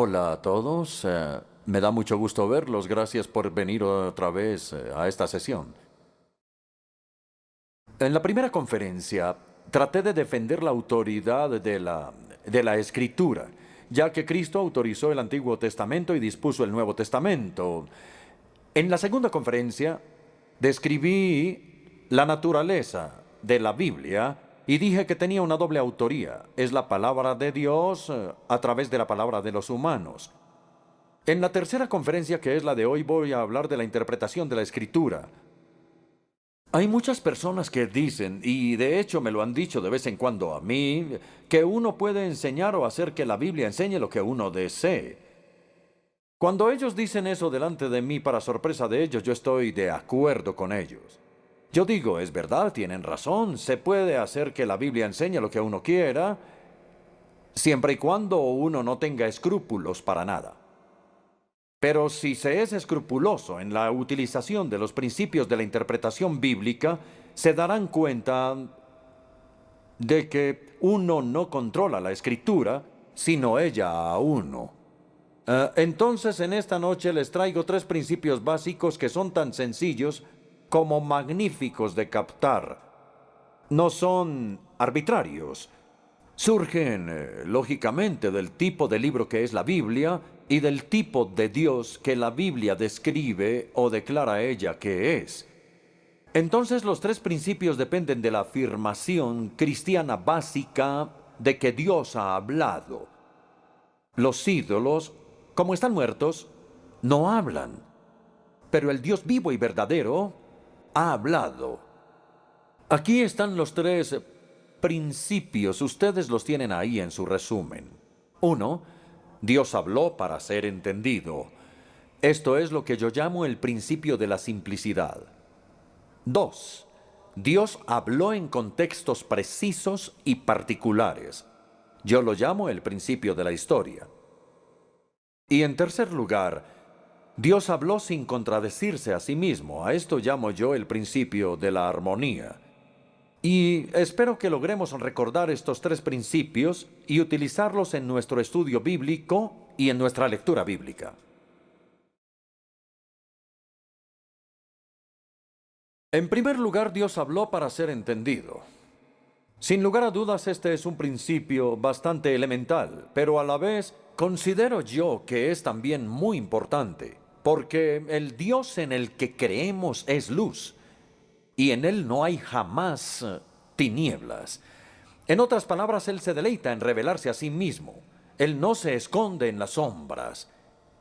Hola a todos. Me da mucho gusto verlos. Gracias por venir otra vez a esta sesión. En la primera conferencia traté de defender la autoridad de la Escritura, ya que Cristo autorizó el Antiguo Testamento y dispuso el Nuevo Testamento. En la segunda conferencia describí la naturaleza de la Biblia y dije que tenía una doble autoría. Es la palabra de Dios a través de la palabra de los humanos. En la tercera conferencia, que es la de hoy, voy a hablar de la interpretación de la Escritura. Hay muchas personas que dicen, y de hecho me lo han dicho de vez en cuando a mí, que uno puede enseñar o hacer que la Biblia enseñe lo que uno desee. Cuando ellos dicen eso delante de mí, para sorpresa de ellos, yo estoy de acuerdo con ellos. Yo digo, es verdad, tienen razón, se puede hacer que la Biblia enseñe lo que uno quiera, siempre y cuando uno no tenga escrúpulos para nada. Pero si se es escrupuloso en la utilización de los principios de la interpretación bíblica, se darán cuenta de que uno no controla la Escritura, sino ella a uno. Entonces, en esta noche les traigo 3 principios básicos que son tan sencillos como magníficos de captar. No son arbitrarios. Surgen, lógicamente, del tipo de libro que es la Biblia y del tipo de Dios que la Biblia describe o declara ella que es. Entonces, los 3 principios dependen de la afirmación cristiana básica de que Dios ha hablado. Los ídolos, como están muertos, no hablan, pero el Dios vivo y verdadero ha hablado. Aquí están los 3 principios, ustedes los tienen ahí en su resumen. 1. Dios habló para ser entendido. Esto es lo que yo llamo el principio de la simplicidad. 2. Dios habló en contextos precisos y particulares. Yo lo llamo el principio de la historia. Y en tercer lugar, Dios habló sin contradecirse a sí mismo. A esto llamo yo el principio de la armonía. Y espero que logremos recordar estos 3 principios y utilizarlos en nuestro estudio bíblico y en nuestra lectura bíblica. En primer lugar, Dios habló para ser entendido. Sin lugar a dudas, este es un principio bastante elemental, pero a la vez considero yo que es también muy importante, porque el Dios en el que creemos es luz, y en Él no hay jamás tinieblas. En otras palabras, Él se deleita en revelarse a sí mismo. Él no se esconde en las sombras.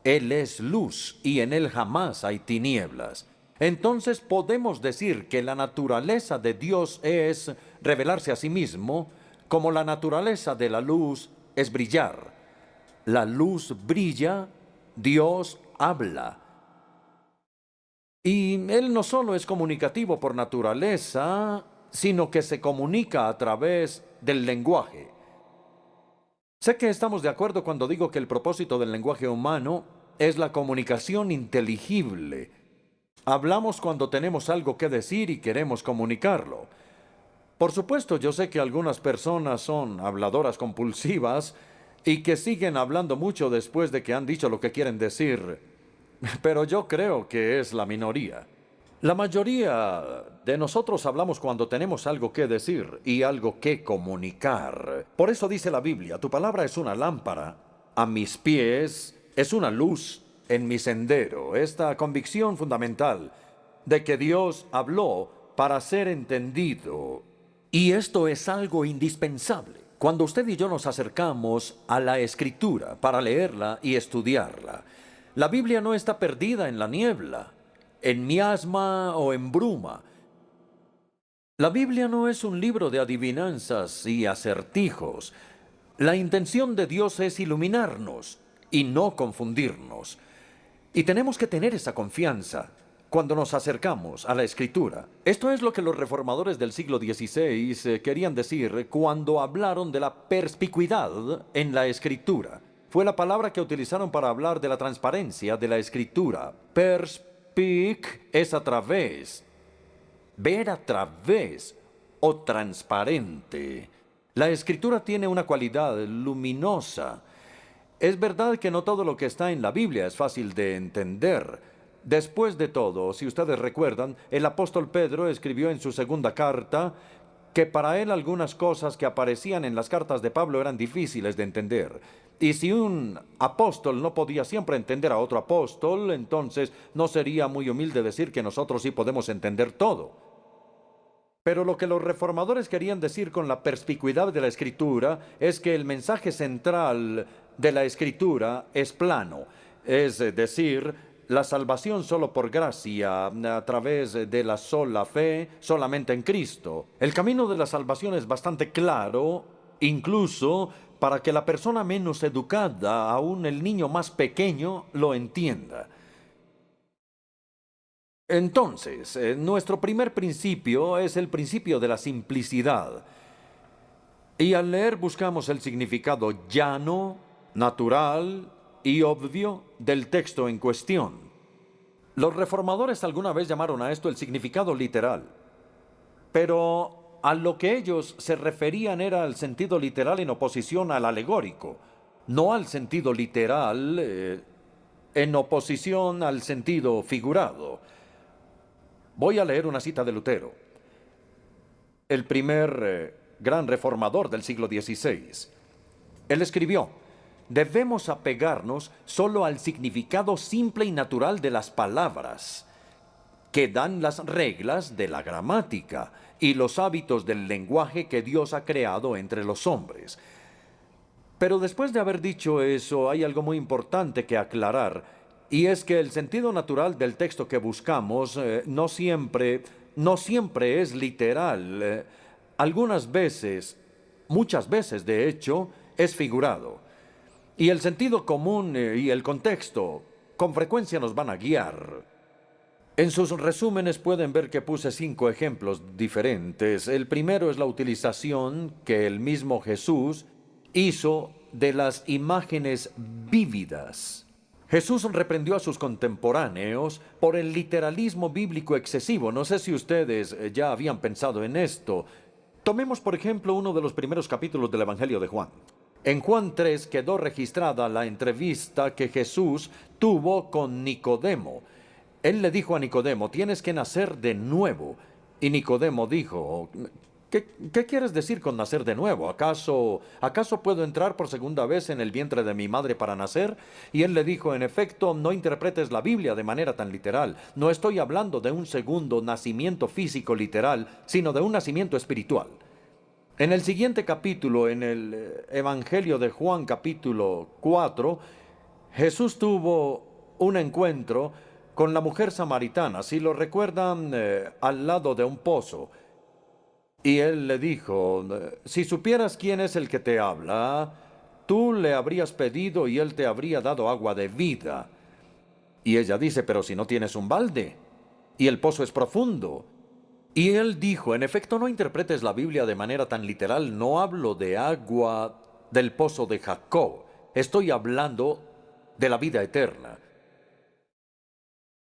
Él es luz y en Él jamás hay tinieblas. Entonces podemos decir que la naturaleza de Dios es revelarse a sí mismo, como la naturaleza de la luz es brillar. La luz brilla, Dios habla. Y Él no solo es comunicativo por naturaleza, sino que se comunica a través del lenguaje. Sé que estamos de acuerdo cuando digo que el propósito del lenguaje humano es la comunicación inteligible. Hablamos cuando tenemos algo que decir y queremos comunicarlo. Por supuesto, yo sé que algunas personas son habladoras compulsivas y que siguen hablando mucho después de que han dicho lo que quieren decir, pero yo creo que es la minoría. La mayoría de nosotros hablamos cuando tenemos algo que decir y algo que comunicar. Por eso dice la Biblia, tu palabra es una lámpara a mis pies, es una luz en mi sendero. Esta convicción fundamental de que Dios habló para ser entendido. Y esto es algo indispensable. Cuando usted y yo nos acercamos a la Escritura para leerla y estudiarla, la Biblia no está perdida en la niebla, en miasma o en bruma. La Biblia no es un libro de adivinanzas y acertijos. La intención de Dios es iluminarnos y no confundirnos. Y tenemos que tener esa confianza cuando nos acercamos a la Escritura. Esto es lo que los reformadores del siglo XVI querían decir cuando hablaron de la perspicuidad en la Escritura. Fue la palabra que utilizaron para hablar de la transparencia de la Escritura. Perspic es a través, ver a través o transparente. La Escritura tiene una cualidad luminosa. Es verdad que no todo lo que está en la Biblia es fácil de entender. Después de todo, si ustedes recuerdan, el apóstol Pedro escribió en su segunda carta que para él algunas cosas que aparecían en las cartas de Pablo eran difíciles de entender. Y si un apóstol no podía siempre entender a otro apóstol, entonces no sería muy humilde decir que nosotros sí podemos entender todo. Pero lo que los reformadores querían decir con la perspicuidad de la Escritura es que el mensaje central de la Escritura es plano, es decir, la salvación solo por gracia, a través de la sola fe, solamente en Cristo. El camino de la salvación es bastante claro, incluso para que la persona menos educada, aún el niño más pequeño, lo entienda. Entonces, nuestro primer principio es el principio de la simplicidad. Y al leer buscamos el significado llano, natural y obvio del texto en cuestión. Los reformadores alguna vez llamaron a esto el significado literal, pero a lo que ellos se referían era al sentido literal en oposición al alegórico, no al sentido literal en oposición al sentido figurado. Voy a leer una cita de Lutero, el primer gran reformador del siglo XVI. Él escribió: debemos apegarnos solo al significado simple y natural de las palabras, que dan las reglas de la gramática y los hábitos del lenguaje que Dios ha creado entre los hombres. Pero después de haber dicho eso, hay algo muy importante que aclarar, y es que el sentido natural del texto que buscamos no siempre es literal. Algunas veces, muchas veces de hecho, es figurado. Y el sentido común y el contexto con frecuencia nos van a guiar. En sus resúmenes pueden ver que puse 5 ejemplos diferentes. El primero es la utilización que el mismo Jesús hizo de las imágenes vívidas. Jesús reprendió a sus contemporáneos por el literalismo bíblico excesivo. No sé si ustedes ya habían pensado en esto. Tomemos, por ejemplo, uno de los primeros capítulos del Evangelio de Juan. En Juan 3 quedó registrada la entrevista que Jesús tuvo con Nicodemo. Él le dijo a Nicodemo: tienes que nacer de nuevo. Y Nicodemo dijo: ¿Qué quieres decir con nacer de nuevo? ¿Acaso puedo entrar por segunda vez en el vientre de mi madre para nacer? Y él le dijo: en efecto, no interpretes la Biblia de manera tan literal. No estoy hablando de un segundo nacimiento físico literal, sino de un nacimiento espiritual. En el siguiente capítulo, en el Evangelio de Juan, capítulo 4, Jesús tuvo un encuentro con la mujer samaritana, si lo recuerdan, al lado de un pozo. Y él le dijo: si supieras quién es el que te habla, tú le habrías pedido y él te habría dado agua de vida. Y ella dice: pero si no tienes un balde, y el pozo es profundo. Y él dijo: en efecto, no interpretes la Biblia de manera tan literal, no hablo de agua del pozo de Jacob, estoy hablando de la vida eterna.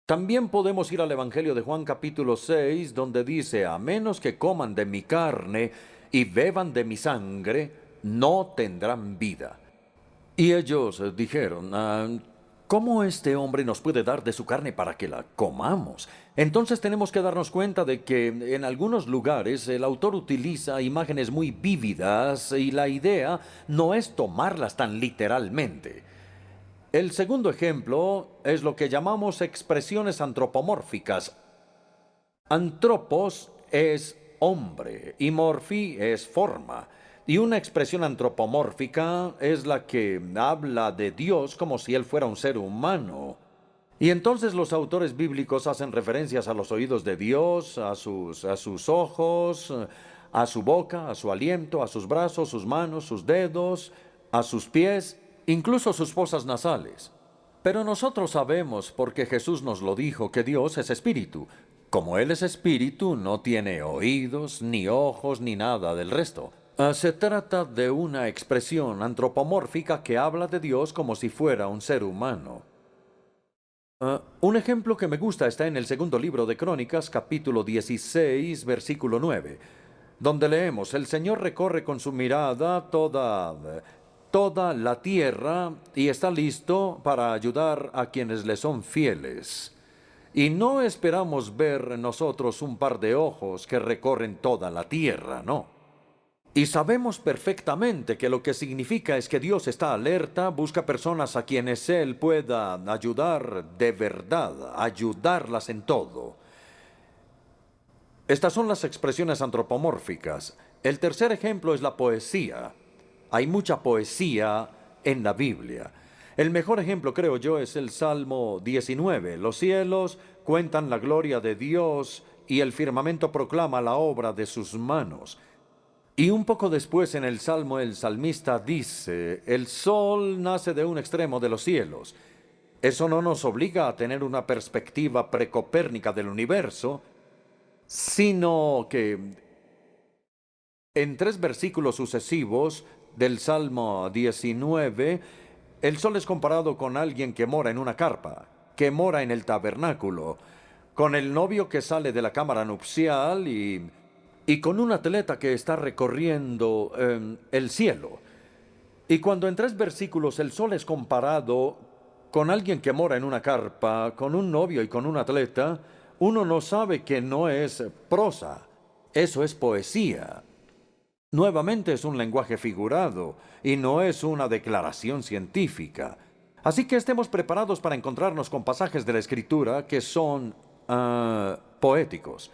También podemos ir al Evangelio de Juan capítulo 6, donde dice: a menos que coman de mi carne y beban de mi sangre, no tendrán vida. Y ellos dijeron: ¿cómo este hombre nos puede dar de su carne para que la comamos? Entonces tenemos que darnos cuenta de que en algunos lugares el autor utiliza imágenes muy vívidas y la idea no es tomarlas tan literalmente. El segundo ejemplo es lo que llamamos expresiones antropomórficas. Antropos es hombre y morfi es forma. Y una expresión antropomórfica es la que habla de Dios como si Él fuera un ser humano. Y entonces los autores bíblicos hacen referencias a los oídos de Dios, a sus ojos, a su boca, a su aliento, a sus brazos, sus manos, sus dedos, a sus pies, incluso sus fosas nasales. Pero nosotros sabemos, porque Jesús nos lo dijo, que Dios es espíritu. Como Él es espíritu, no tiene oídos, ni ojos, ni nada del resto. Se trata de una expresión antropomórfica que habla de Dios como si fuera un ser humano. Un ejemplo que me gusta está en el segundo libro de Crónicas, capítulo 16, versículo 9, donde leemos: el Señor recorre con su mirada toda toda la tierra y está listo para ayudar a quienes le son fieles. Y no esperamos ver nosotros un par de ojos que recorren toda la tierra, no. Y sabemos perfectamente que lo que significa es que Dios está alerta, busca personas a quienes Él pueda ayudar de verdad, ayudarlas en todo. Estas son las expresiones antropomórficas. El tercer ejemplo es la poesía. Hay mucha poesía en la Biblia. El mejor ejemplo, creo yo, es el Salmo 19. Los cielos cuentan la gloria de Dios y el firmamento proclama la obra de sus manos. Y un poco después en el Salmo el salmista dice, el sol nace de un extremo de los cielos. Eso no nos obliga a tener una perspectiva precopérnica del universo, sino que en 3 versículos sucesivos del Salmo 19, el sol es comparado con alguien que mora en una carpa, que mora en el tabernáculo, con el novio que sale de la cámara nupcial y con un atleta que está recorriendo el cielo. Y cuando en 3 versículos el sol es comparado con alguien que mora en una carpa, con un novio y con un atleta, uno no sabe que no es prosa, eso es poesía. Nuevamente es un lenguaje figurado y no es una declaración científica. Así que estemos preparados para encontrarnos con pasajes de la Escritura que son poéticos.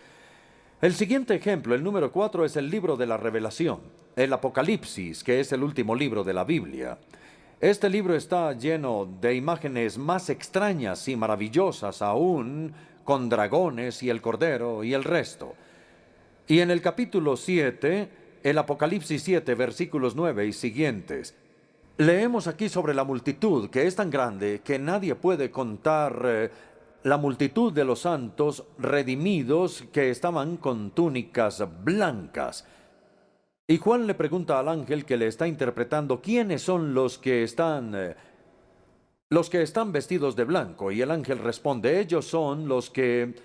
El siguiente ejemplo, el número 4, es el libro de la Revelación, el Apocalipsis, que es el último libro de la Biblia. Este libro está lleno de imágenes más extrañas y maravillosas aún, con dragones y el cordero y el resto. Y en el capítulo 7, el Apocalipsis 7, versículos 9 y siguientes, leemos aquí sobre la multitud, que es tan grande que nadie puede contar la multitud de los santos redimidos que estaban con túnicas blancas. Y Juan le pregunta al ángel que le está interpretando quiénes son los que están vestidos de blanco. Y el ángel responde, ellos son los que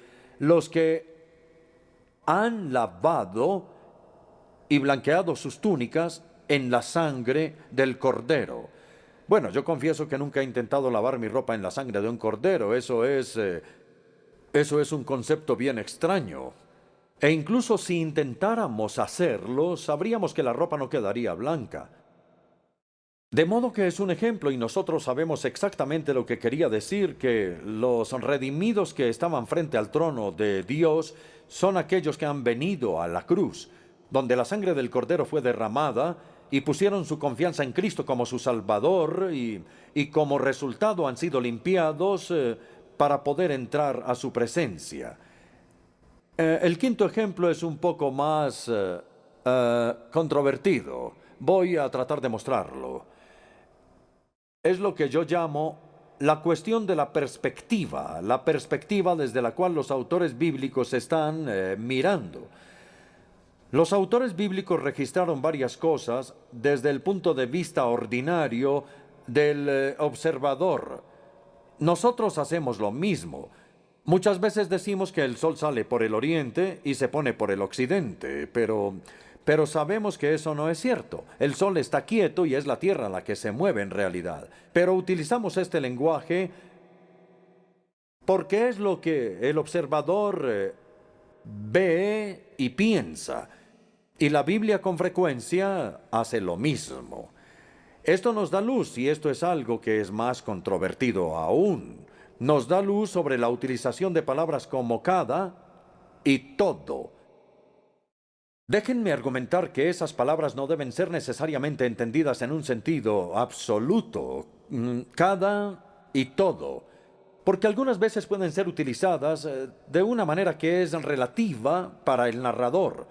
han lavado y blanqueado sus túnicas en la sangre del cordero. Bueno, yo confieso que nunca he intentado lavar mi ropa en la sangre de un cordero. Eso es un concepto bien extraño. E incluso si intentáramos hacerlo, sabríamos que la ropa no quedaría blanca. De modo que es un ejemplo y nosotros sabemos exactamente lo que quería decir, que los redimidos que estaban frente al trono de Dios son aquellos que han venido a la cruz, donde la sangre del cordero fue derramada, y pusieron su confianza en Cristo como su Salvador y como resultado han sido limpiados para poder entrar a su presencia. El quinto ejemplo es un poco más controvertido. Voy a tratar de mostrarlo. Es lo que yo llamo la cuestión de la perspectiva desde la cual los autores bíblicos están mirando. Los autores bíblicos registraron varias cosas desde el punto de vista ordinario del observador. Nosotros hacemos lo mismo. Muchas veces decimos que el sol sale por el oriente y se pone por el occidente, pero sabemos que eso no es cierto. El sol está quieto y es la tierra la que se mueve en realidad. Pero utilizamos este lenguaje porque es lo que el observador ve y piensa. Y la Biblia con frecuencia hace lo mismo. Esto nos da luz, y esto es algo que es más controvertido aún. Nos da luz sobre la utilización de palabras como cada y todo. Déjenme argumentar que esas palabras no deben ser necesariamente entendidas en un sentido absoluto, cada y todo, porque algunas veces pueden ser utilizadas de una manera que es relativa para el narrador.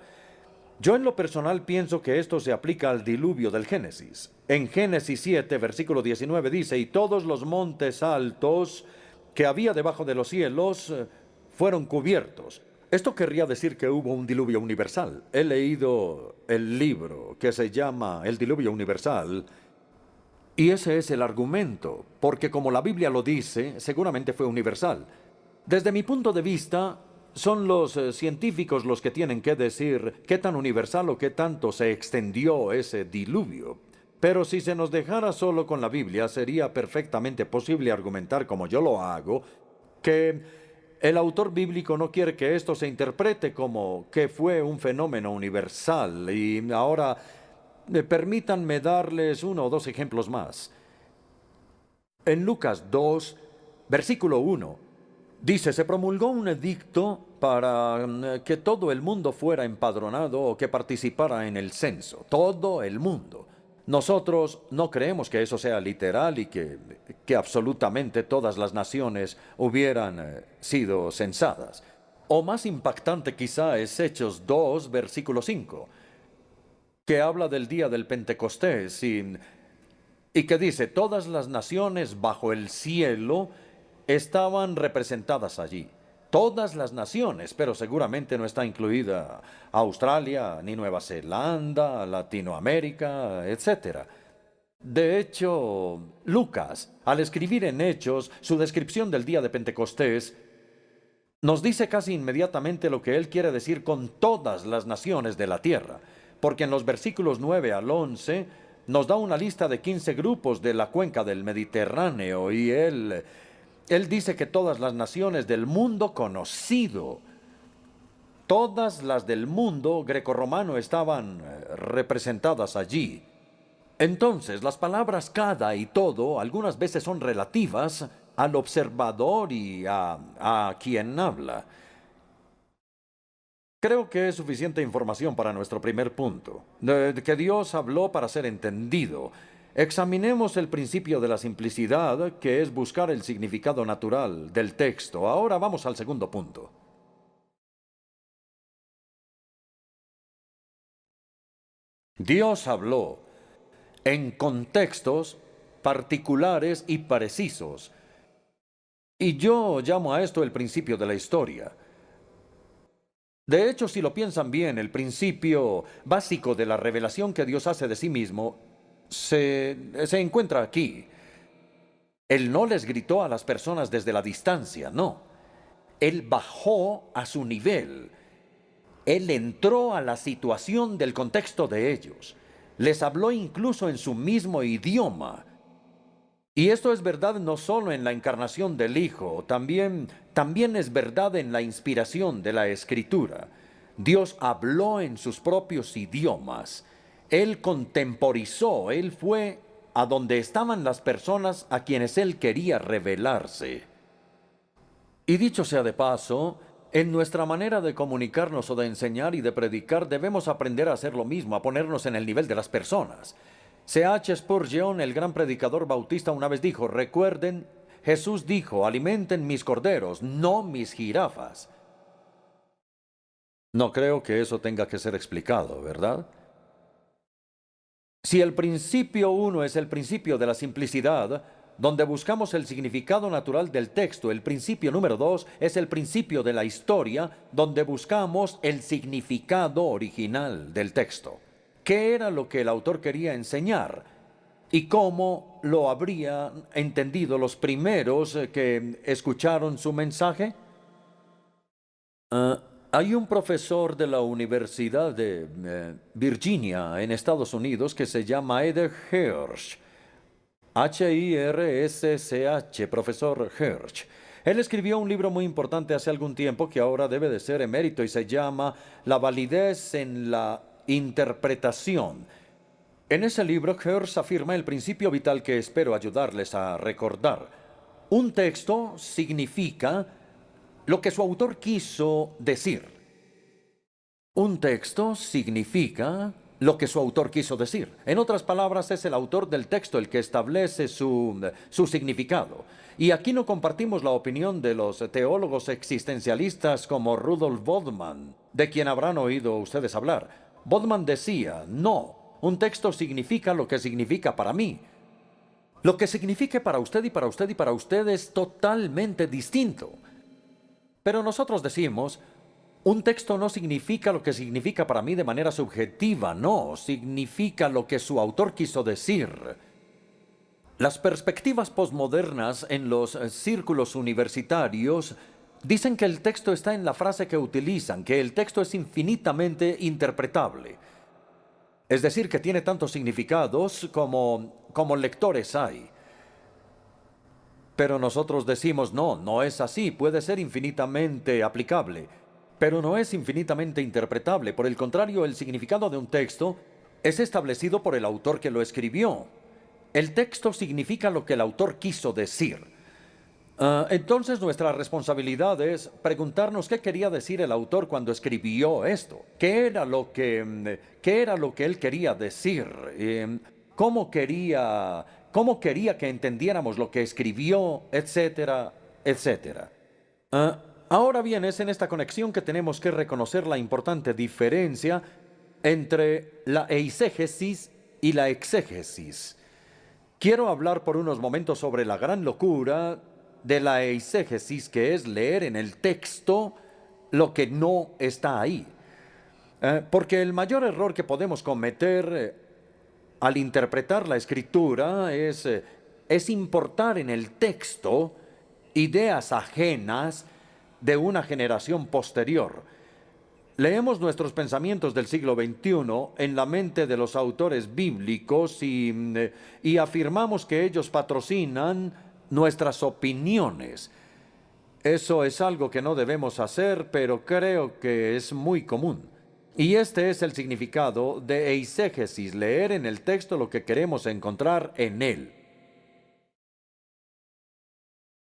Yo en lo personal pienso que esto se aplica al diluvio del Génesis. En Génesis 7, versículo 19 dice, y todos los montes altos que había debajo de los cielos fueron cubiertos. Esto querría decir que hubo un diluvio universal. He leído el libro que se llama El Diluvio Universal, y ese es el argumento, porque como la Biblia lo dice, seguramente fue universal. Desde mi punto de vista, son los científicos los que tienen que decir qué tan universal o qué tanto se extendió ese diluvio. Pero si se nos dejara solo con la Biblia, sería perfectamente posible argumentar, como yo lo hago, que el autor bíblico no quiere que esto se interprete como que fue un fenómeno universal. Y ahora, permítanme darles uno o dos ejemplos más. En Lucas 2, versículo 1, dice, se promulgó un edicto para que todo el mundo fuera empadronado o que participara en el censo. Todo el mundo. Nosotros no creemos que eso sea literal y que absolutamente todas las naciones hubieran sido censadas. O más impactante quizá es Hechos 2, versículo 5, que habla del día del Pentecostés y que dice, todas las naciones bajo el cielo estaban representadas allí. Todas las naciones, pero seguramente no está incluida Australia, ni Nueva Zelanda, Latinoamérica, etc. De hecho, Lucas, al escribir en Hechos su descripción del día de Pentecostés, nos dice casi inmediatamente lo que él quiere decir con todas las naciones de la tierra, porque en los versículos 9 al 11 nos da una lista de 15 grupos de la cuenca del Mediterráneo y él dice que todas las naciones del mundo conocido, todas las del mundo grecorromano estaban representadas allí. Entonces, las palabras cada y todo algunas veces son relativas al observador y a quien habla. Creo que es suficiente información para nuestro primer punto, que Dios habló para ser entendido. Examinemos el principio de la simplicidad, que es buscar el significado natural del texto. Ahora vamos al segundo punto. Dios habló en contextos particulares y precisos. Y yo llamo a esto el principio de la historia. De hecho, si lo piensan bien, el principio básico de la revelación que Dios hace de sí mismo se encuentra aquí. Él no les gritó a las personas desde la distancia, no. Él bajó a su nivel. Él entró a la situación del contexto de ellos. Les habló incluso en su mismo idioma. Y esto es verdad no solo en la encarnación del Hijo, también es verdad en la inspiración de la Escritura. Dios habló en sus propios idiomas. Él contemporizó, Él fue a donde estaban las personas a quienes Él quería revelarse. Y dicho sea de paso, en nuestra manera de comunicarnos o de enseñar y de predicar debemos aprender a hacer lo mismo, a ponernos en el nivel de las personas. C.H. Spurgeon, el gran predicador bautista, una vez dijo, recuerden, Jesús dijo, alimenten mis corderos, no mis jirafas. No creo que eso tenga que ser explicado, ¿verdad? Si el principio 1 es el principio de la simplicidad, donde buscamos el significado natural del texto, el principio número 2 es el principio de la historia, donde buscamos el significado original del texto. ¿Qué era lo que el autor quería enseñar? ¿Y cómo lo habrían entendido los primeros que escucharon su mensaje? Hay un profesor de la Universidad de Virginia en Estados Unidos que se llama Ed Hirsch. Hirsch, profesor Hirsch. Él escribió un libro muy importante hace algún tiempo que ahora debe de ser emérito y se llama La validez en la interpretación. En ese libro, Hirsch afirma el principio vital que espero ayudarles a recordar. Un texto significa lo que su autor quiso decir. Un texto significa lo que su autor quiso decir. En otras palabras, es el autor del texto el que establece su significado. Y aquí no compartimos la opinión de los teólogos existencialistas como Rudolf Bultmann, de quien habrán oído ustedes hablar. Bultmann decía, no, un texto significa lo que significa para mí. Lo que signifique para usted y para usted y para usted es totalmente distinto. Pero nosotros decimos, un texto no significa lo que significa para mí de manera subjetiva, no, significa lo que su autor quiso decir. Las perspectivas posmodernas en los círculos universitarios dicen que el texto está en la frase que utilizan, que el texto es infinitamente interpretable. Es decir, que tiene tantos significados como lectores hay. Pero nosotros decimos, no, no es así, puede ser infinitamente aplicable, pero no es infinitamente interpretable. Por el contrario, el significado de un texto es establecido por el autor que lo escribió. El texto significa lo que el autor quiso decir. Entonces nuestra responsabilidad es preguntarnos qué quería decir el autor cuando escribió esto. Qué era lo que él quería decir? ¿Cómo quería que entendiéramos lo que escribió, etcétera, etcétera? Ahora bien, es en esta conexión que tenemos que reconocer la importante diferencia entre la eisegesis y la exégesis. Quiero hablar por unos momentos sobre la gran locura de la eisegesis, que es leer en el texto lo que no está ahí. Porque el mayor error que podemos cometer al interpretar la escritura es importar en el texto ideas ajenas de una generación posterior. Leemos nuestros pensamientos del siglo XXI en la mente de los autores bíblicos y afirmamos que ellos patrocinan nuestras opiniones. Eso es algo que no debemos hacer, pero creo que es muy común. Y este es el significado de eisegesis, leer en el texto lo que queremos encontrar en él.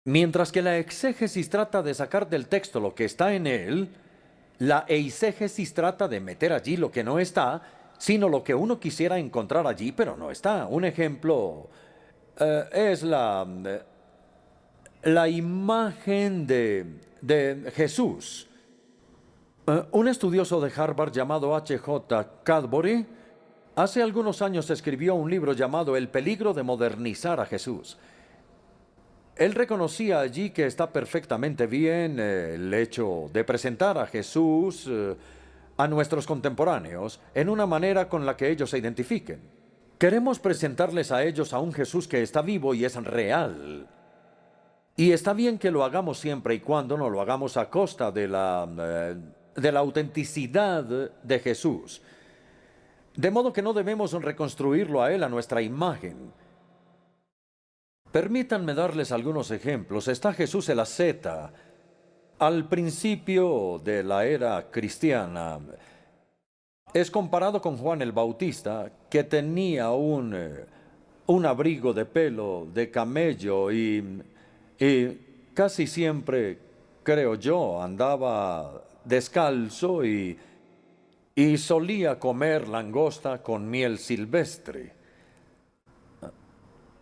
Mientras que la exégesis trata de sacar del texto lo que está en él, la eisegesis trata de meter allí lo que no está, sino lo que uno quisiera encontrar allí, pero no está. Un ejemplo es la imagen de Jesús. Un estudioso de Harvard llamado H.J. Cadbury hace algunos años escribió un libro llamado El peligro de modernizar a Jesús. Él reconocía allí que está perfectamente bien el hecho de presentar a Jesús a nuestros contemporáneos en una manera con la que ellos se identifiquen. Queremos presentarles a ellos a un Jesús que está vivo y es real. Y está bien que lo hagamos siempre y cuando no lo hagamos a costa de la autenticidad de Jesús. De modo que no debemos reconstruirlo a Él a nuestra imagen. Permítanme darles algunos ejemplos. Está Jesús el asceta. Al principio de la era cristiana, es comparado con Juan el Bautista, que tenía un abrigo de pelo de camello y casi siempre, creo yo, andaba descalzo y solía comer langosta con miel silvestre.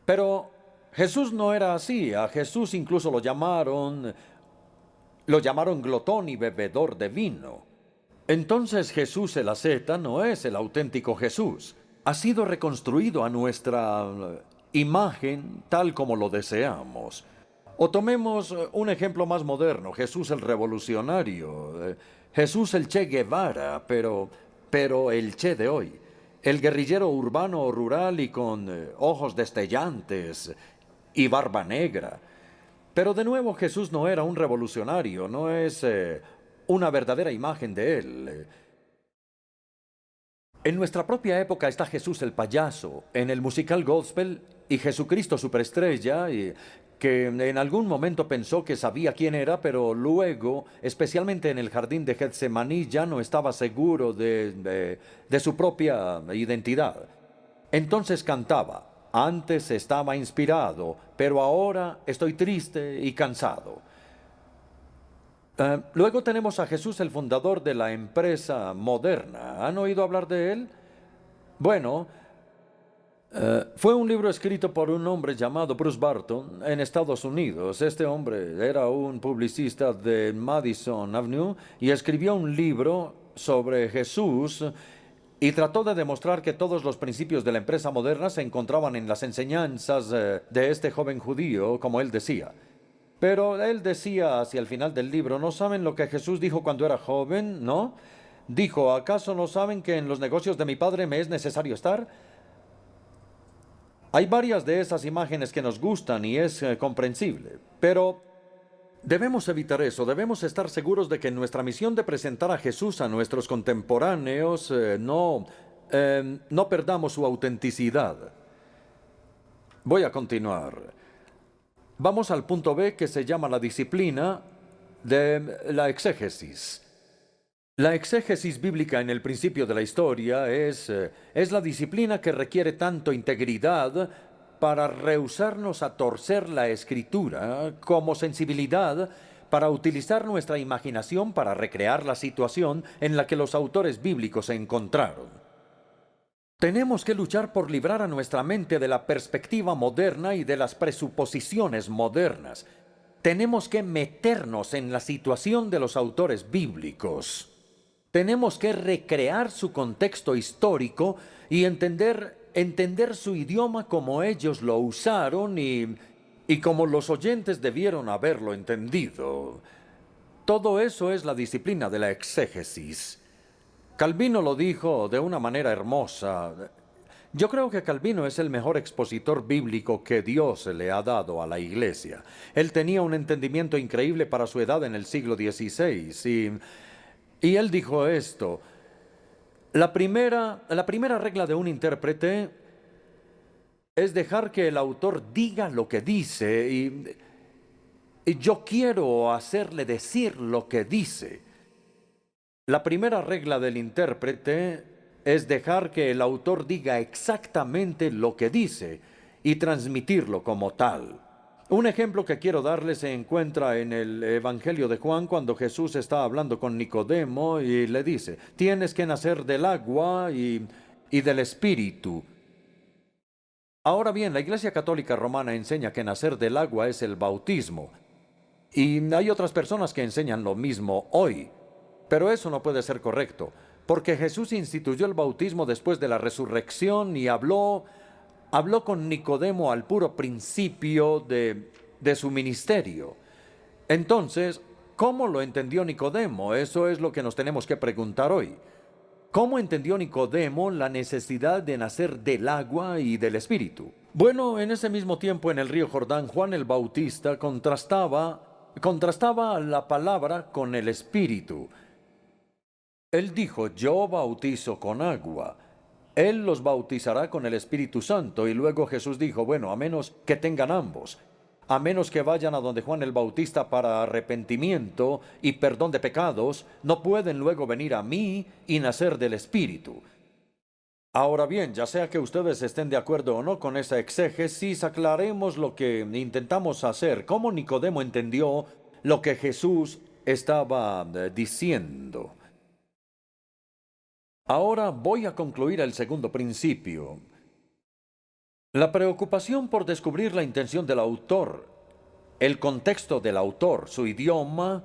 Pero Jesús no era así. A Jesús incluso lo llamaron glotón y bebedor de vino. Entonces Jesús el asceta no es el auténtico Jesús. Ha sido reconstruido a nuestra imagen tal como lo deseamos. O tomemos un ejemplo más moderno, Jesús el revolucionario, Jesús el Che Guevara, pero el Che de hoy. El guerrillero urbano o rural y con ojos destellantes y barba negra. Pero de nuevo Jesús no era un revolucionario, no es una verdadera imagen de él. En nuestra propia época está Jesús el payaso, en el musical gospel, y Jesucristo superestrella, que en algún momento pensó que sabía quién era, pero luego, especialmente en el jardín de Getsemaní, ya no estaba seguro de su propia identidad. Entonces cantaba: antes estaba inspirado, pero ahora estoy triste y cansado. Luego tenemos a Jesús, el fundador de la empresa moderna. ¿Han oído hablar de él? Bueno, fue un libro escrito por un hombre llamado Bruce Barton en Estados Unidos. Este hombre era un publicista de Madison Avenue y escribió un libro sobre Jesús y trató de demostrar que todos los principios de la empresa moderna se encontraban en las enseñanzas de este joven judío, como él decía. Pero él decía hacia el final del libro: ¿no saben lo que Jesús dijo cuando era joven? ¿No? Dijo: ¿acaso no saben que en los negocios de mi padre me es necesario estar? Hay varias de esas imágenes que nos gustan y es comprensible, pero debemos evitar eso. Debemos estar seguros de que nuestra misión de presentar a Jesús a nuestros contemporáneos no no perdamos su autenticidad. Voy a continuar. Vamos al punto B, que se llama la disciplina de la exégesis. La exégesis bíblica en el principio de la historia es la disciplina que requiere tanto integridad para rehusarnos a torcer la escritura, como sensibilidad para utilizar nuestra imaginación para recrear la situación en la que los autores bíblicos se encontraron. Tenemos que luchar por librar a nuestra mente de la perspectiva moderna y de las presuposiciones modernas. Tenemos que meternos en la situación de los autores bíblicos. Tenemos que recrear su contexto histórico y entender su idioma como ellos lo usaron y como los oyentes debieron haberlo entendido. Todo eso es la disciplina de la exégesis. Calvino lo dijo de una manera hermosa. Yo creo que Calvino es el mejor expositor bíblico que Dios le ha dado a la Iglesia. Él tenía un entendimiento increíble para su edad en el siglo XVI y él dijo esto: la primera regla de un intérprete es dejar que el autor diga lo que dice y yo quiero hacerle decir lo que dice. La primera regla del intérprete es dejar que el autor diga exactamente lo que dice y transmitirlo como tal. Un ejemplo que quiero darles se encuentra en el Evangelio de Juan, cuando Jesús está hablando con Nicodemo y le dice: tienes que nacer del agua y del Espíritu. Ahora bien, la Iglesia Católica Romana enseña que nacer del agua es el bautismo. Y hay otras personas que enseñan lo mismo hoy. Pero eso no puede ser correcto, porque Jesús instituyó el bautismo después de la resurrección y habló con Nicodemo al puro principio de su ministerio. Entonces, ¿cómo lo entendió Nicodemo? Eso es lo que nos tenemos que preguntar hoy. ¿Cómo entendió Nicodemo la necesidad de nacer del agua y del Espíritu? Bueno, en ese mismo tiempo en el río Jordán, Juan el Bautista contrastaba la palabra con el Espíritu. Él dijo: yo bautizo con agua, Él los bautizará con el Espíritu Santo. Y luego Jesús dijo: bueno, a menos que tengan ambos, a menos que vayan a donde Juan el Bautista para arrepentimiento y perdón de pecados, no pueden luego venir a mí y nacer del Espíritu. Ahora bien, ya sea que ustedes estén de acuerdo o no con esa exégesis, aclaremos lo que intentamos hacer, cómo Nicodemo entendió lo que Jesús estaba diciendo. Ahora voy a concluir el segundo principio. La preocupación por descubrir la intención del autor, el contexto del autor, su idioma,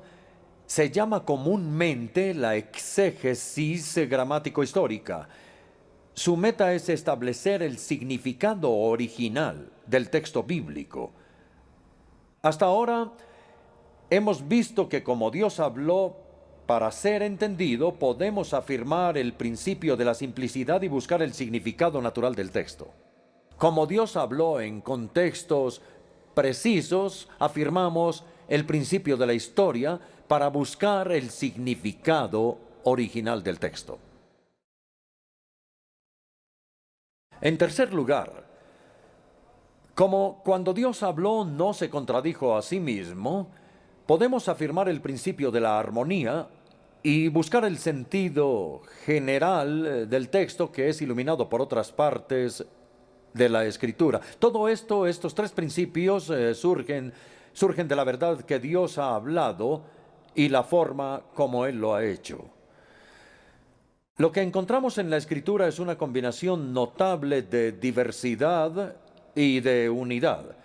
se llama comúnmente la exégesis gramático-histórica. Su meta es establecer el significado original del texto bíblico. Hasta ahora hemos visto que como Dios habló para ser entendido, podemos afirmar el principio de la simplicidad y buscar el significado natural del texto. Como Dios habló en contextos precisos, afirmamos el principio de la historia para buscar el significado original del texto. En tercer lugar, como cuando Dios habló no se contradijo a sí mismo, podemos afirmar el principio de la armonía y buscar el sentido general del texto que es iluminado por otras partes de la Escritura. Todo esto, estos tres principios surgen de la verdad que Dios ha hablado y la forma como Él lo ha hecho. Lo que encontramos en la Escritura es una combinación notable de diversidad y de unidad.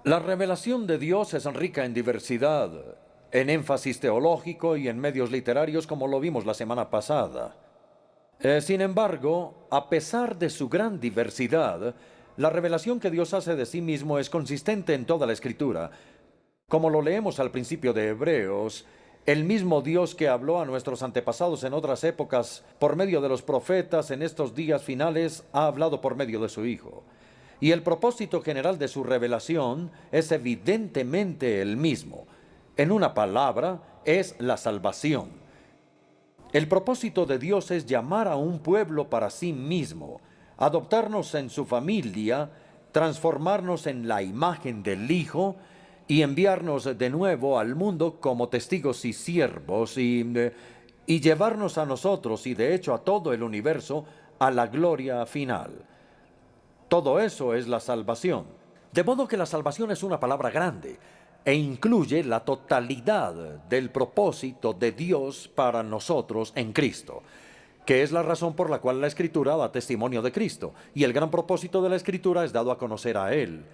La revelación de Dios es rica en diversidad, en énfasis teológico y en medios literarios, como lo vimos la semana pasada. Sin embargo, a pesar de su gran diversidad, la revelación que Dios hace de sí mismo es consistente en toda la Escritura. Como lo leemos al principio de Hebreos, el mismo Dios que habló a nuestros antepasados en otras épocas por medio de los profetas en estos días finales ha hablado por medio de su Hijo. Y el propósito general de su revelación es evidentemente el mismo. En una palabra, es la salvación. El propósito de Dios es llamar a un pueblo para sí mismo, adoptarnos en su familia, transformarnos en la imagen del Hijo y enviarnos de nuevo al mundo como testigos y siervos y llevarnos a nosotros y de hecho a todo el universo a la gloria final. Todo eso es la salvación. De modo que la salvación es una palabra grande e incluye la totalidad del propósito de Dios para nosotros en Cristo, que es la razón por la cual la Escritura da testimonio de Cristo, y el gran propósito de la Escritura es dado a conocer a Él.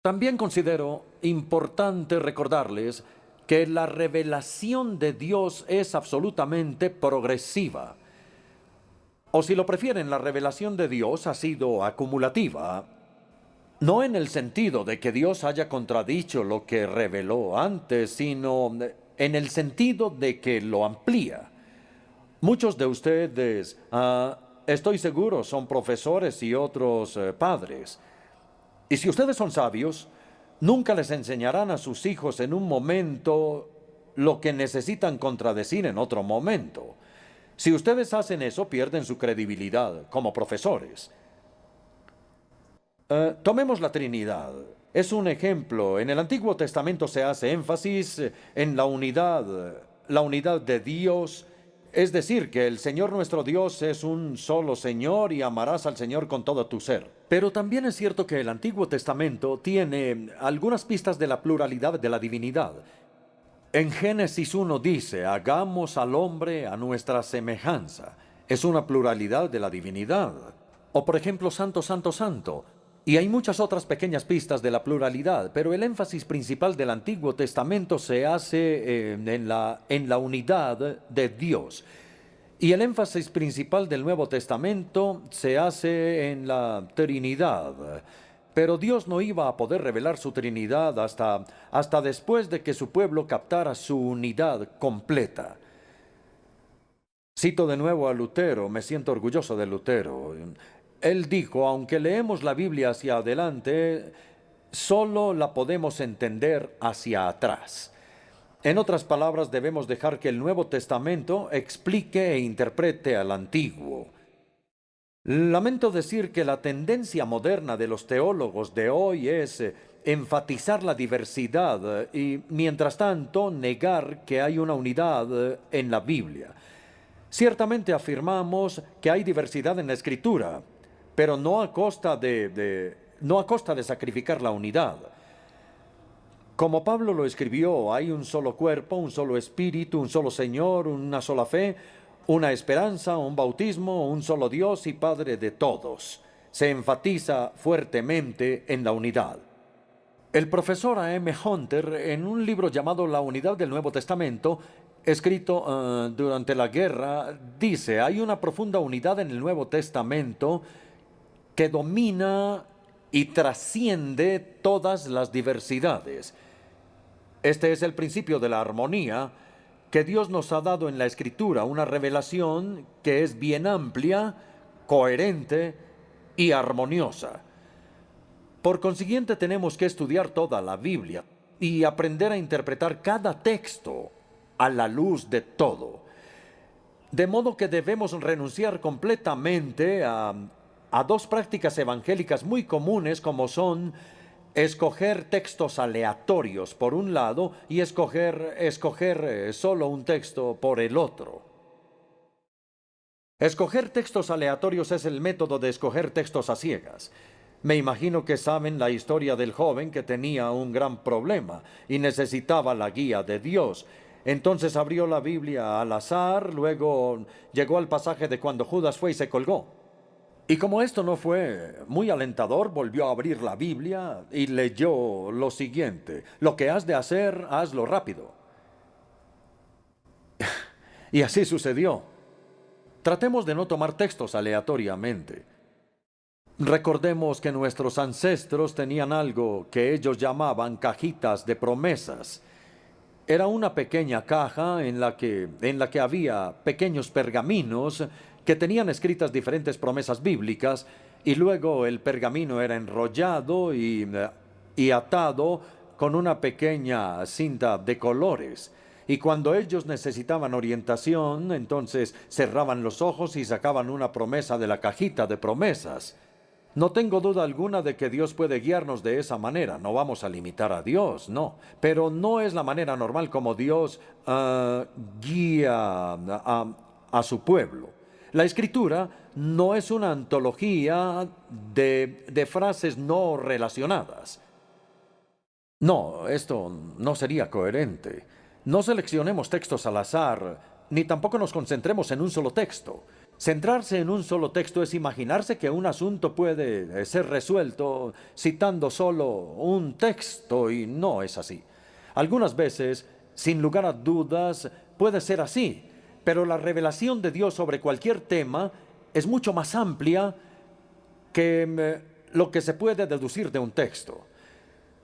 También considero importante recordarles que la revelación de Dios es absolutamente progresiva. O si lo prefieren, la revelación de Dios ha sido acumulativa. No en el sentido de que Dios haya contradicho lo que reveló antes, sino en el sentido de que lo amplía. Muchos de ustedes, estoy seguro, son profesores y otros padres. Y si ustedes son sabios, nunca les enseñarán a sus hijos en un momento lo que necesitan contradecir en otro momento. Si ustedes hacen eso, pierden su credibilidad como profesores. Tomemos la Trinidad. Es un ejemplo. En el Antiguo Testamento se hace énfasis en la unidad de Dios. Es decir, que el Señor nuestro Dios es un solo Señor y amarás al Señor con todo tu ser. Pero también es cierto que el Antiguo Testamento tiene algunas pistas de la pluralidad de la divinidad. En Génesis 1 dice, hagamos al hombre a nuestra semejanza. Es una pluralidad de la divinidad. O por ejemplo, santo, santo, santo. Y hay muchas otras pequeñas pistas de la pluralidad, pero el énfasis principal del Antiguo Testamento se hace en la unidad de Dios. Y el énfasis principal del Nuevo Testamento se hace en la Trinidad. Pero Dios no iba a poder revelar su Trinidad hasta después de que su pueblo captara su unidad completa. Cito de nuevo a Lutero, me siento orgulloso de Lutero. Él dijo, aunque leemos la Biblia hacia adelante, solo la podemos entender hacia atrás. En otras palabras, debemos dejar que el Nuevo Testamento explique e interprete al Antiguo. Lamento decir que la tendencia moderna de los teólogos de hoy es enfatizar la diversidad y, mientras tanto, negar que hay una unidad en la Biblia. Ciertamente afirmamos que hay diversidad en la Escritura, pero no a costa de sacrificar la unidad. Como Pablo lo escribió, hay un solo cuerpo, un solo espíritu, un solo Señor, una sola fe, una esperanza, un bautismo, un solo Dios y Padre de todos. Se enfatiza fuertemente en la unidad. El profesor A.M. Hunter, en un libro llamado La Unidad del Nuevo Testamento, escrito durante la guerra, dice, hay una profunda unidad en el Nuevo Testamento que domina y trasciende todas las diversidades. Este es el principio de la armonía que Dios nos ha dado en la Escritura, una revelación que es bien amplia, coherente y armoniosa. Por consiguiente, tenemos que estudiar toda la Biblia y aprender a interpretar cada texto a la luz de todo. De modo que debemos renunciar completamente a dos prácticas evangélicas muy comunes como son escoger textos aleatorios por un lado y escoger solo un texto por el otro. Escoger textos aleatorios es el método de escoger textos a ciegas. Me imagino que saben la historia del joven que tenía un gran problema y necesitaba la guía de Dios. Entonces abrió la Biblia al azar, luego llegó al pasaje de cuando Judas fue y se colgó. Y como esto no fue muy alentador, volvió a abrir la Biblia y leyó lo siguiente: lo que has de hacer, hazlo rápido. Y así sucedió. Tratemos de no tomar textos aleatoriamente. Recordemos que nuestros ancestros tenían algo que ellos llamaban cajitas de promesas. Era una pequeña caja en la que había pequeños pergaminos que tenían escritas diferentes promesas bíblicas, y luego el pergamino era enrollado y atado con una pequeña cinta de colores. Y cuando ellos necesitaban orientación, entonces cerraban los ojos y sacaban una promesa de la cajita de promesas. No tengo duda alguna de que Dios puede guiarnos de esa manera. No vamos a limitar a Dios, no. Pero no es la manera normal como Dios guía a su pueblo. La Escritura no es una antología de frases no relacionadas. No, esto no sería coherente. No seleccionemos textos al azar, ni tampoco nos concentremos en un solo texto. Centrarse en un solo texto es imaginarse que un asunto puede ser resuelto citando solo un texto, y no es así. Algunas veces, sin lugar a dudas, puede ser así, pero la revelación de Dios sobre cualquier tema es mucho más amplia que lo que se puede deducir de un texto.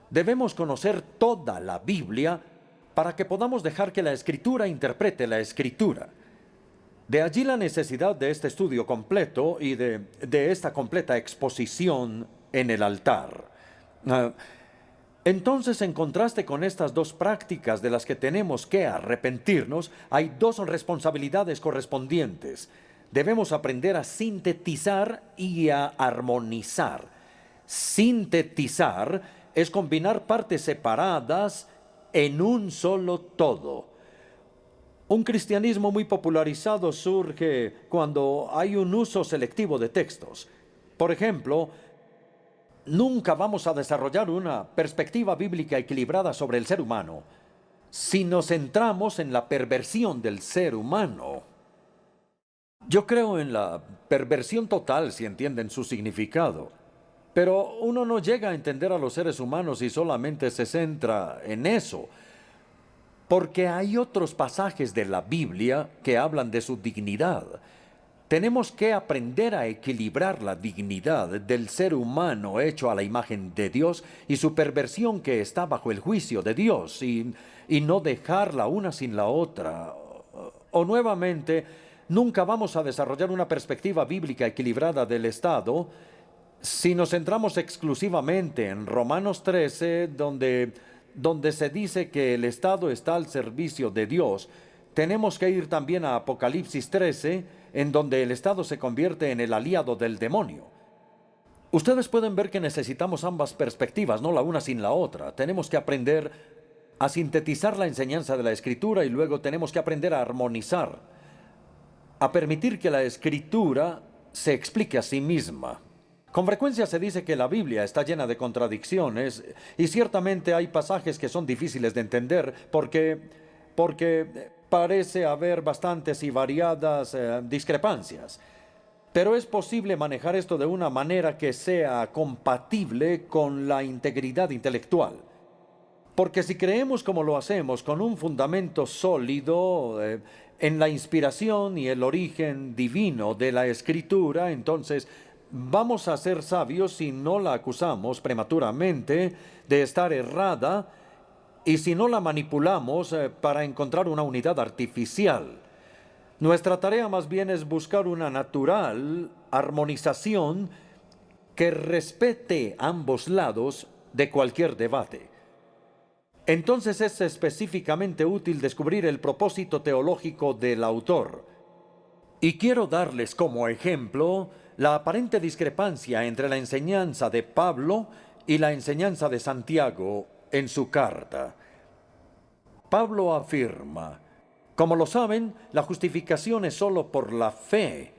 Debemos conocer toda la Biblia para que podamos dejar que la Escritura interprete la Escritura. De allí la necesidad de este estudio completo y de esta completa exposición en el altar. Entonces, en contraste con estas dos prácticas de las que tenemos que arrepentirnos, hay dos responsabilidades correspondientes. Debemos aprender a sintetizar y a armonizar. Sintetizar es combinar partes separadas en un solo todo. Un cristianismo muy popularizado surge cuando hay un uso selectivo de textos. Por ejemplo, nunca vamos a desarrollar una perspectiva bíblica equilibrada sobre el ser humano si nos centramos en la perversión del ser humano. Yo creo en la perversión total, si entienden su significado. Pero uno no llega a entender a los seres humanos si solamente se centra en eso. Porque hay otros pasajes de la Biblia que hablan de su dignidad. Tenemos que aprender a equilibrar la dignidad del ser humano hecho a la imagen de Dios y su perversión que está bajo el juicio de Dios, y no dejarla una sin la otra. O nuevamente, nunca vamos a desarrollar una perspectiva bíblica equilibrada del Estado si nos centramos exclusivamente en Romanos 13, donde se dice que el Estado está al servicio de Dios. Tenemos que ir también a Apocalipsis 13, en donde el Estado se convierte en el aliado del demonio. Ustedes pueden ver que necesitamos ambas perspectivas, no la una sin la otra. Tenemos que aprender a sintetizar la enseñanza de la Escritura y luego tenemos que aprender a armonizar, a permitir que la Escritura se explique a sí misma. Con frecuencia se dice que la Biblia está llena de contradicciones, y ciertamente hay pasajes que son difíciles de entender porque parece haber bastantes y variadas discrepancias. Pero es posible manejar esto de una manera que sea compatible con la integridad intelectual. Porque si creemos como lo hacemos, con un fundamento sólido en la inspiración y el origen divino de la Escritura, entonces vamos a ser sabios si no la acusamos prematuramente de estar errada y si no la manipulamos para encontrar una unidad artificial. Nuestra tarea más bien es buscar una natural armonización que respete ambos lados de cualquier debate. Entonces es específicamente útil descubrir el propósito teológico del autor. Y quiero darles como ejemplo la aparente discrepancia entre la enseñanza de Pablo y la enseñanza de Santiago en su carta. Pablo afirma: como lo saben, la justificación es solo por la fe.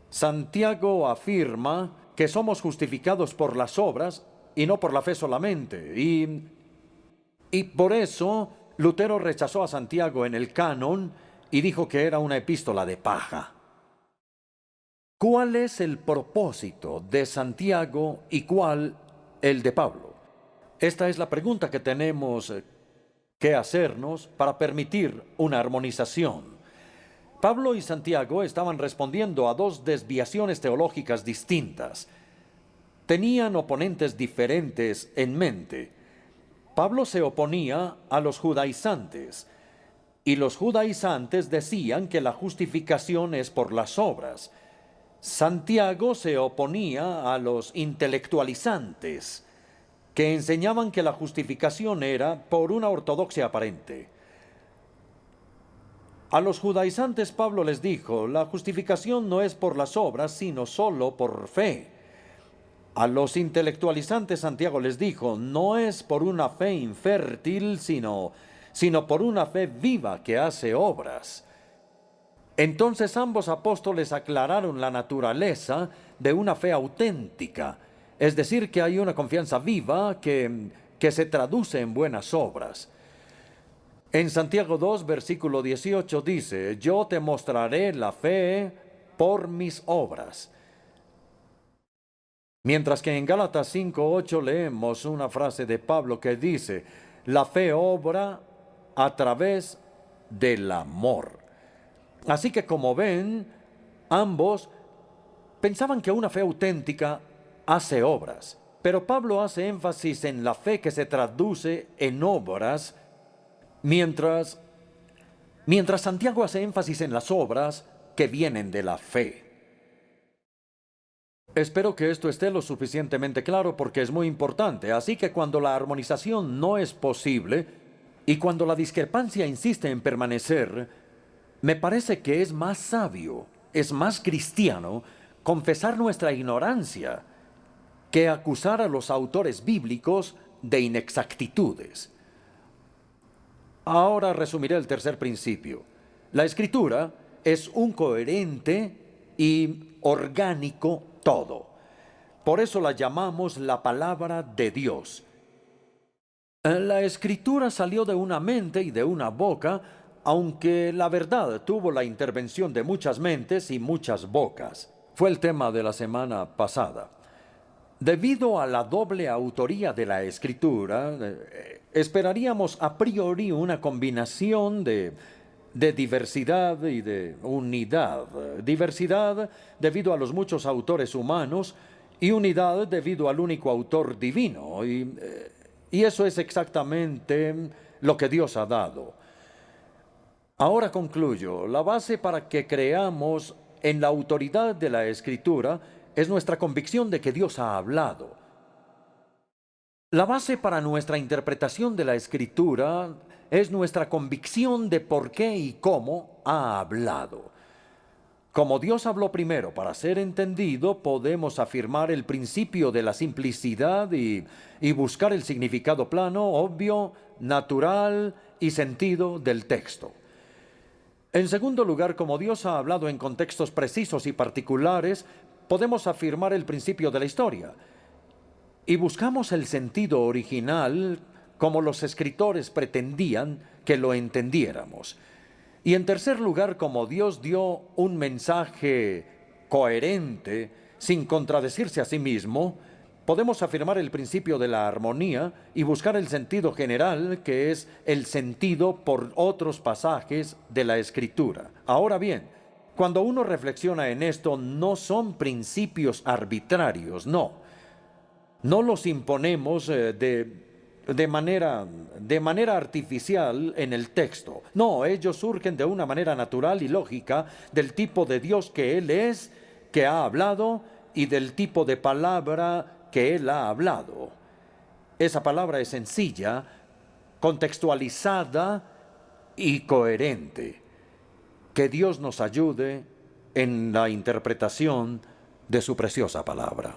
Santiago afirma que somos justificados por las obras y no por la fe solamente. Y por eso Lutero rechazó a Santiago en el canon y dijo que era una epístola de paja. ¿Cuál es el propósito de Santiago y cuál el de Pablo? Esta es la pregunta que tenemos que hacernos para permitir una armonización. Pablo y Santiago estaban respondiendo a dos desviaciones teológicas distintas. Tenían oponentes diferentes en mente. Pablo se oponía a los judaizantes, y los judaizantes decían que la justificación es por las obras. Santiago se oponía a los intelectualizantes, que enseñaban que la justificación era por una ortodoxia aparente. A los judaizantes Pablo les dijo, la justificación no es por las obras, sino solo por fe. A los intelectualizantes Santiago les dijo, no es por una fe infértil, sino por una fe viva que hace obras. Entonces ambos apóstoles aclararon la naturaleza de una fe auténtica, es decir, que hay una confianza viva que se traduce en buenas obras. En Santiago 2, versículo 18 dice, yo te mostraré la fe por mis obras. Mientras que en Gálatas 5:8 leemos una frase de Pablo que dice, la fe obra a través del amor. Así que como ven, ambos pensaban que una fe auténtica hace obras, pero Pablo hace énfasis en la fe que se traduce en obras, mientras Santiago hace énfasis en las obras que vienen de la fe. Espero que esto esté lo suficientemente claro porque es muy importante. Así que cuando la armonización no es posible y cuando la discrepancia insiste en permanecer, me parece que es más sabio, es más cristiano confesar nuestra ignorancia que acusar a los autores bíblicos de inexactitudes. Ahora resumiré el tercer principio. La Escritura es un coherente y orgánico todo. Por eso la llamamos la palabra de Dios. La Escritura salió de una mente y de una boca, aunque la verdad tuvo la intervención de muchas mentes y muchas bocas. Fue el tema de la semana pasada. Debido a la doble autoría de la Escritura, esperaríamos a priori una combinación de diversidad y de unidad. Diversidad debido a los muchos autores humanos y unidad debido al único autor divino. Y eso es exactamente lo que Dios ha dado. Ahora concluyo. La base para que creamos en la autoridad de la Escritura es nuestra convicción de que Dios ha hablado. La base para nuestra interpretación de la Escritura es nuestra convicción de por qué y cómo ha hablado. Como Dios habló primero para ser entendido, podemos afirmar el principio de la simplicidad y buscar el significado plano, obvio, natural y sentido del texto. En segundo lugar, como Dios ha hablado en contextos precisos y particulares, podemos afirmar el principio de la historia. Y buscamos el sentido original como los escritores pretendían que lo entendiéramos. Y en tercer lugar, como Dios dio un mensaje coherente, sin contradecirse a sí mismo, podemos afirmar el principio de la armonía y buscar el sentido general, que es el sentido por otros pasajes de la Escritura. Ahora bien, cuando uno reflexiona en esto, no son principios arbitrarios, no los imponemos de manera artificial en el texto. No, ellos surgen de una manera natural y lógica del tipo de Dios que Él es, que ha hablado, y del tipo de palabra que Él ha hablado. Esa palabra es sencilla, contextualizada y coherente. Que Dios nos ayude en la interpretación de su preciosa palabra.